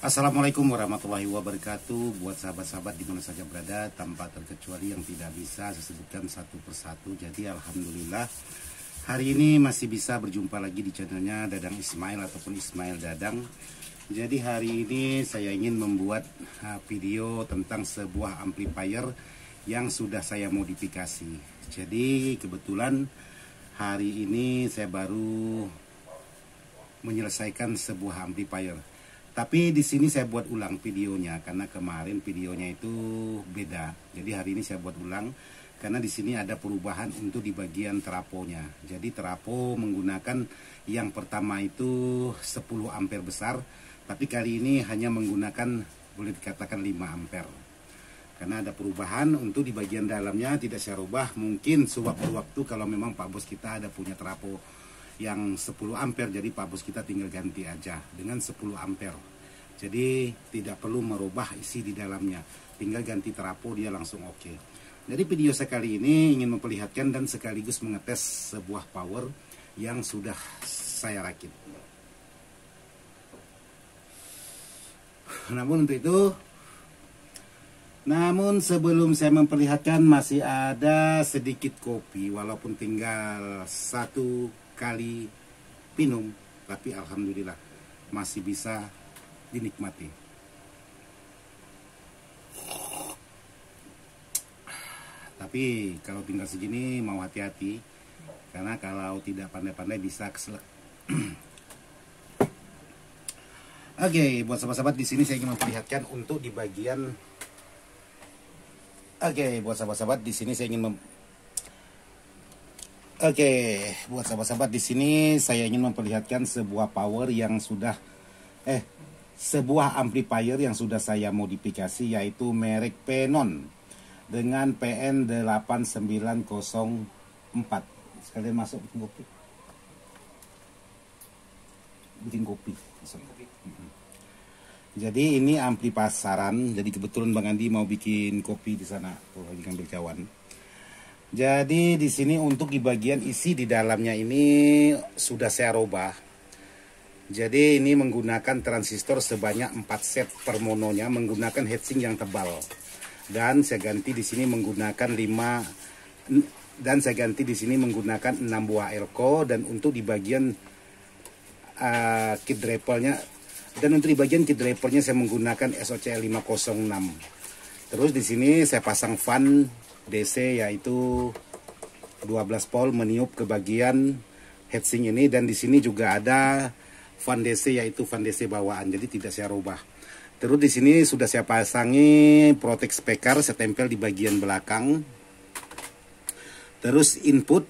Assalamualaikum warahmatullahi wabarakatuh. Buat sahabat-sahabat di mana saja berada, tanpa terkecuali yang tidak bisa saya sebutkan satu persatu. Jadi alhamdulillah hari ini masih bisa berjumpa lagi di channelnya Dadang Ismail ataupun Ismail Dadang. Jadi hari ini saya ingin membuat video tentang sebuah amplifier yang sudah saya modifikasi. Jadi kebetulan hari ini saya baru menyelesaikan sebuah amplifier. Tapi di sini saya buat ulang videonya karena kemarin videonya itu beda. Jadi hari ini saya buat ulang karena di sini ada perubahan untuk di bagian trafonya. Jadi trafo menggunakan yang pertama itu 10 ampere besar, tapi kali ini hanya menggunakan boleh dikatakan 5 ampere. Karena ada perubahan untuk di bagian dalamnya tidak saya rubah. Mungkin sewaktu-waktu kalau memang Pak Bos kita ada punya trafo yang 10 ampere, jadi Pak Bos kita tinggal ganti aja dengan 10 ampere. Jadi tidak perlu merubah isi di dalamnya, tinggal ganti trafo dia langsung oke. Jadi video saya kali ini ingin memperlihatkan dan sekaligus mengetes sebuah power yang sudah saya rakit. Namun sebelum saya memperlihatkan masih ada sedikit kopi, walaupun tinggal 1 kali minum, tapi alhamdulillah masih bisa dinikmati. Tapi kalau tinggal segini mau hati-hati, karena kalau tidak pandai-pandai bisa keselak. Oke, buat sahabat-sahabat di sini saya ingin memperlihatkan untuk di bagian. Buat sahabat-sahabat di sini saya ingin buat sahabat-sahabat di sini saya ingin memperlihatkan sebuah power yang sudah sebuah amplifier yang sudah saya modifikasi, yaitu merek Penon dengan PN8904. Sekalian masuk bikin kopi. Jadi ini ampli pasaran. Jadi kebetulan Bang Andi mau bikin kopi di sana, lagi ngambil cawan. Jadi di sini untuk di bagian isi di dalamnya ini sudah saya rubah. Jadi ini menggunakan transistor sebanyak 4 set per mononya, menggunakan heatsink yang tebal. Dan saya ganti di sini menggunakan 6 buah elko, dan untuk di bagian kit drapernya saya menggunakan SOCL 506. Terus di sini saya pasang fan DC yaitu 12 volt meniup ke bagian heatsink ini, dan di sini juga ada fan DC yaitu fan DC bawaan, jadi tidak saya rubah. Terus di sini sudah saya pasangi protect speaker, saya tempel di bagian belakang. Terus input.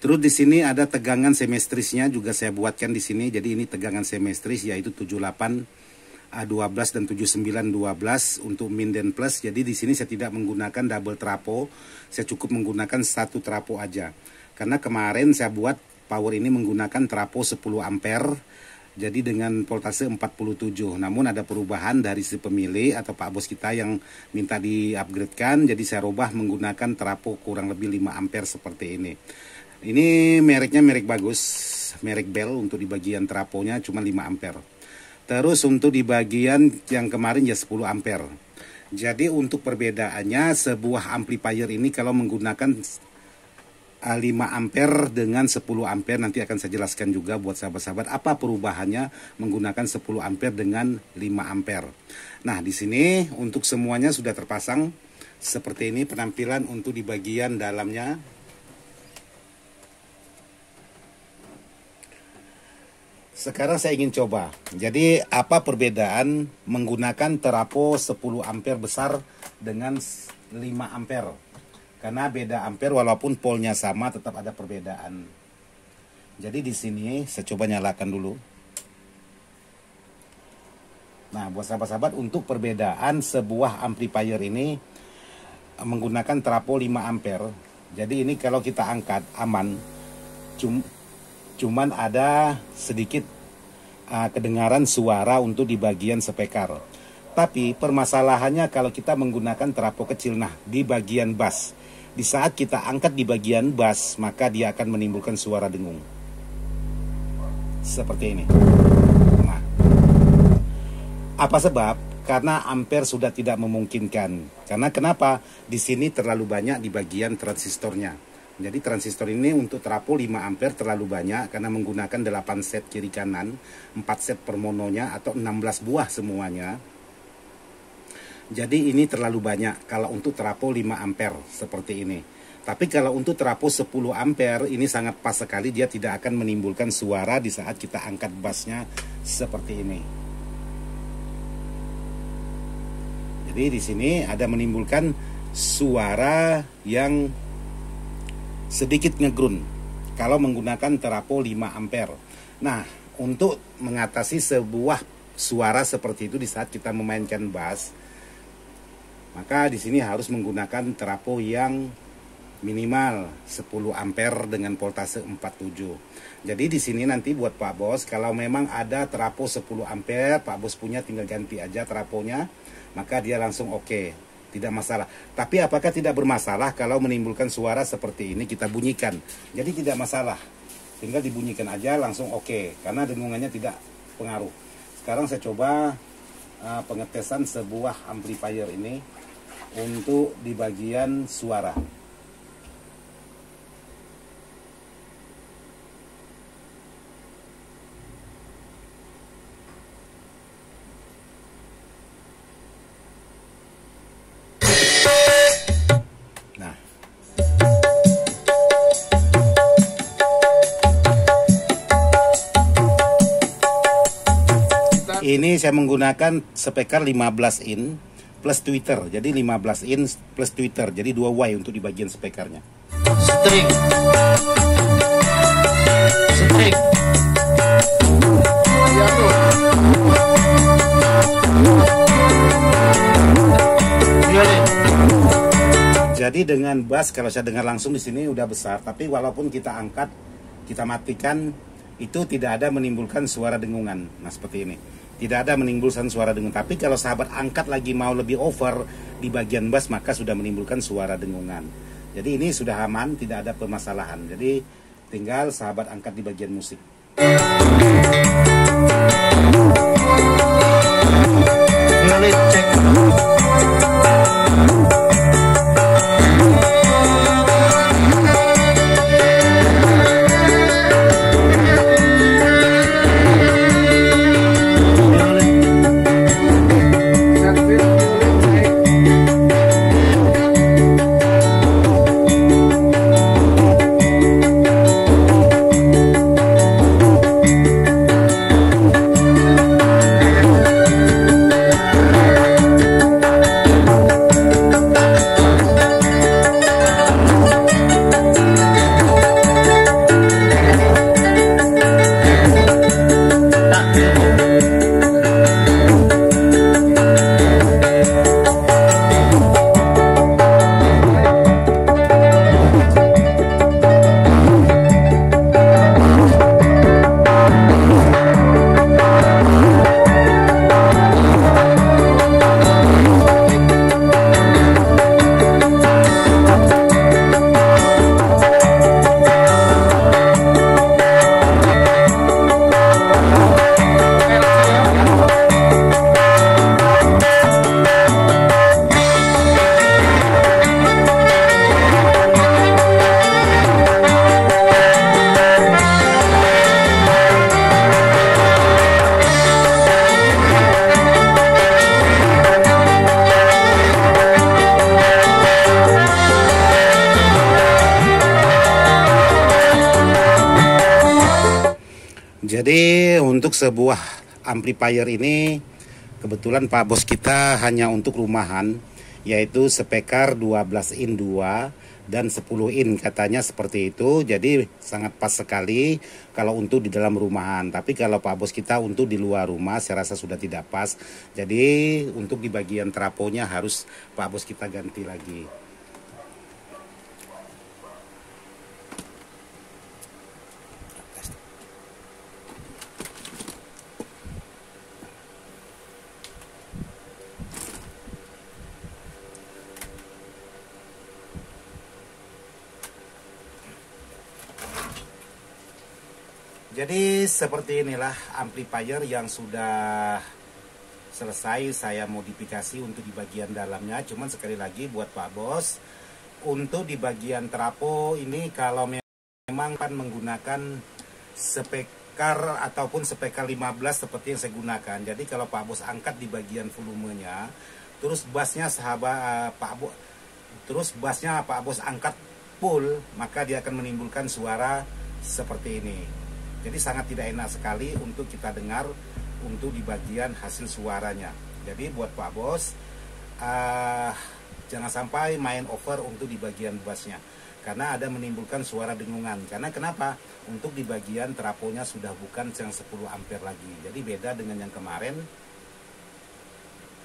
Terus di sini ada tegangan semestrisnya juga saya buatkan di sini. Jadi ini tegangan semestris yaitu 78 12 dan 79 12 untuk min dan plus. Jadi di sini saya tidak menggunakan double trafo, saya cukup menggunakan 1 trafo aja. Karena kemarin saya buat power ini menggunakan trafo 10 ampere. Jadi dengan voltase 47. Namun ada perubahan dari si pemilik atau Pak Bos kita yang minta di-upgrade-kan. Jadi saya rubah menggunakan trafo kurang lebih 5 ampere seperti ini. Ini mereknya merek bagus, merek Bell. Untuk di bagian trafonya cuma 5 ampere. Terus untuk di bagian yang kemarin ya 10 ampere. Jadi untuk perbedaannya sebuah amplifier ini kalau menggunakan 5 ampere dengan 10 ampere, nanti akan saya jelaskan juga buat sahabat-sahabat apa perubahannya menggunakan 10 ampere dengan 5 ampere. Nah, di sini untuk semuanya sudah terpasang seperti ini penampilan untuk di bagian dalamnya. Sekarang saya ingin coba. Jadi apa perbedaan menggunakan trafo 10 ampere besar dengan 5 ampere? Karena beda ampere walaupun polnya sama tetap ada perbedaan. Jadi di sini saya coba nyalakan dulu. Nah, buat sahabat-sahabat untuk perbedaan sebuah amplifier ini menggunakan trafo 5 ampere. Jadi ini kalau kita angkat aman. Cuman ada sedikit kedengaran suara untuk di bagian speaker. Tapi permasalahannya kalau kita menggunakan trafo kecil, nah di bagian bass, di saat kita angkat di bagian bass, maka dia akan menimbulkan suara dengung. seperti ini. Nah, Apa sebab? Karena ampere sudah tidak memungkinkan. Karena kenapa? Di sini terlalu banyak di bagian transistornya. Jadi transistor ini untuk trafo 5 ampere terlalu banyak karena menggunakan 8 set kiri kanan, 4 set per mononya atau 16 buah semuanya. Jadi ini terlalu banyak kalau untuk trafo 5 ampere seperti ini. Tapi kalau untuk trafo 10 ampere ini sangat pas sekali, dia tidak akan menimbulkan suara di saat kita angkat bassnya seperti ini. Jadi di sini ada menimbulkan suara yang sedikit ngegrun kalau menggunakan trafo 5 ampere. Nah, untuk mengatasi sebuah suara seperti itu di saat kita memainkan bass, maka di sini harus menggunakan trafo yang minimal 10 ampere dengan voltase 47. Jadi di sini nanti buat Pak Bos, kalau memang ada trafo 10 ampere, Pak Bos punya tinggal ganti aja trafonya, maka dia langsung oke, tidak masalah. Tapi apakah tidak bermasalah kalau menimbulkan suara seperti ini kita bunyikan? Jadi tidak masalah, tinggal dibunyikan aja langsung oke, karena dengungannya tidak pengaruh. Sekarang saya coba pengetesan sebuah amplifier ini untuk di bagian suara. Ini saya menggunakan speaker 15 in plus tweeter. Jadi 15 in plus tweeter. Jadi 2 Y untuk di bagian speakernya. String. String. Jadi dengan bass kalau saya dengar langsung di sini udah besar, tapi walaupun kita angkat, kita matikan, itu tidak ada menimbulkan suara dengungan. Nah, seperti ini. Tidak ada menimbulkan suara dengungan. Tapi kalau sahabat angkat lagi mau lebih over di bagian bass, maka sudah menimbulkan suara dengungan. Jadi ini sudah aman, tidak ada permasalahan. Jadi tinggal sahabat angkat di bagian musik. Jadi untuk sebuah amplifier ini kebetulan Pak Bos kita hanya untuk rumahan, yaitu speaker 12 in 2 dan 10 in katanya seperti itu. Jadi sangat pas sekali kalau untuk di dalam rumahan. Tapi kalau Pak Bos kita untuk di luar rumah saya rasa sudah tidak pas. Jadi untuk di bagian trafonya harus Pak Bos kita ganti lagi. Jadi seperti inilah amplifier yang sudah selesai saya modifikasi untuk di bagian dalamnya. Cuman sekali lagi buat Pak Bos, untuk di bagian trapo ini kalau memang kan menggunakan spekar ataupun spekar 15 seperti yang saya gunakan. Jadi kalau Pak Bos angkat di bagian volumenya, terus bassnya Pak Bos angkat full, maka dia akan menimbulkan suara seperti ini. Jadi sangat tidak enak sekali untuk kita dengar untuk di bagian hasil suaranya. Jadi buat Pak Bos, jangan sampai main over untuk di bagian bassnya, karena ada menimbulkan suara dengungan. Karena kenapa? Untuk di bagian traponya sudah bukan yang 10 ampere lagi. Jadi beda dengan yang kemarin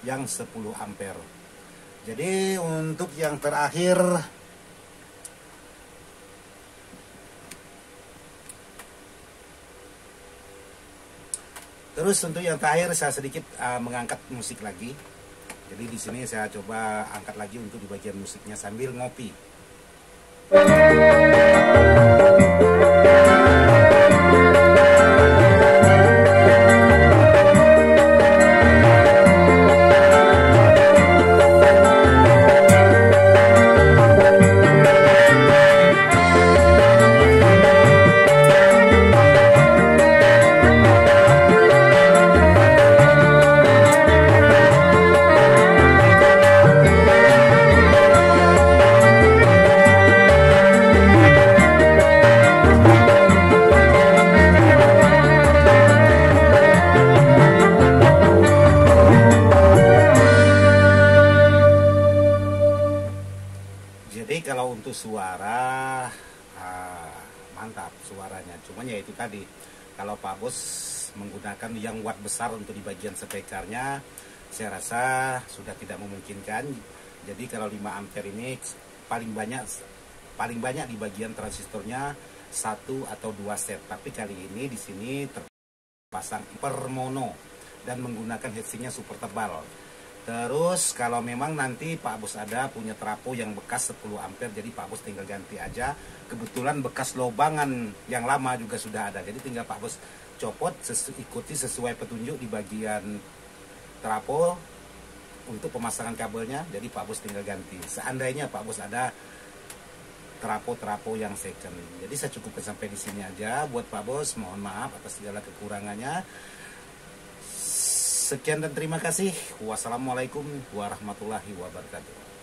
yang 10 ampere. Jadi untuk yang terakhir, saya sedikit mengangkat musik lagi. Jadi di sini saya coba angkat lagi untuk di bagian musiknya sambil ngopi. Jadi kalau untuk suara mantap suaranya, cuman ya itu tadi, kalau Pak Bos menggunakan yang watt besar untuk di bagian speakernya, saya rasa sudah tidak memungkinkan. Jadi kalau 5 ampere ini paling banyak di bagian transistornya 1 atau 2 set. Tapi kali ini di sini terpasang per mono dan menggunakan heatsinknya super tebal. Terus kalau memang nanti Pak Bos ada punya trapo yang bekas 10 ampere, jadi Pak Bos tinggal ganti aja. Kebetulan bekas lobangan yang lama juga sudah ada, jadi tinggal Pak Bos copot, ikuti sesuai petunjuk di bagian trapo untuk pemasangan kabelnya. Jadi Pak Bos tinggal ganti. Seandainya Pak Bos ada trapo-trapo yang second. Jadi saya cukupkan sampai di sini aja buat Pak Bos. Mohon maaf atas segala kekurangannya. Sekian dan terima kasih. Wassalamualaikum warahmatullahi wabarakatuh.